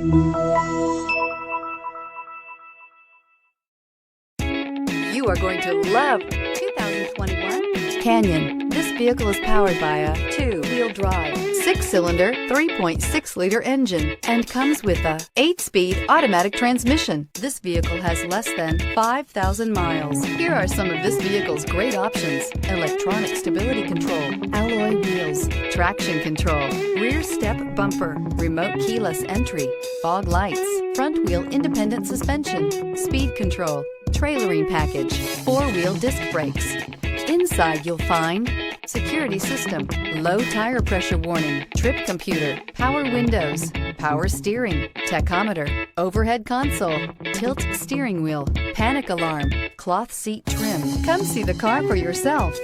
You are going to love 2021 Canyon. This vehicle is powered by a 2-wheel drive, 6-cylinder, 3.6-liter engine and comes with a 8-speed automatic transmission. This vehicle has less than 5,000 miles. Here are some of this vehicle's great options: electronic stability control, alloy wheels, traction control, rear step bumper, remote keyless entry, fog lights, front wheel independent suspension, speed control, trailering package, 4-wheel disc brakes. Inside you'll find security system, low tire pressure warning, trip computer, power windows, power steering, tachometer, overhead console, tilt steering wheel, panic alarm, cloth seat trim. Come see the car for yourself.